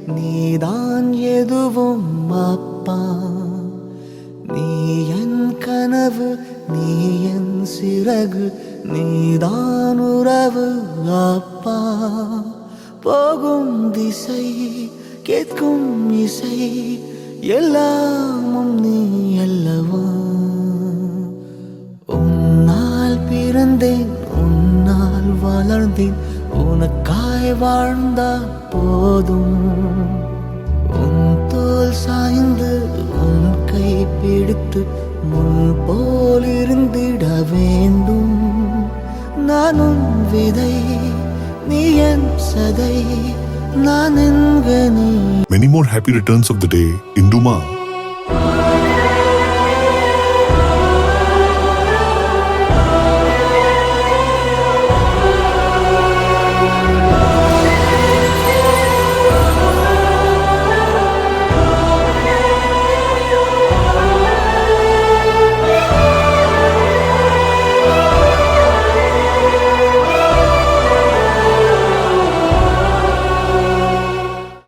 நீதான் எதுவும் அப்பா. நீ என் கனவு, நீ என் சிறகு, நீதான் உறவு அப்பா. போகும் திசை, கேட்கும் இசை, எல்லாமும் நீ அல்லவா. உன்னால் பிறந்தேன், உன்னால் வளர்ந்தேன், உனக்காய் வாழ்ந்தால் போதும். உன் தோல் சாய்ந்து உன் கை பிடித்து முன் போல் இருந்திட வேண்டும். நானும் விதை, நீ என் சதை, நான் என்க நீ. Many more happy returns of the day, Induma.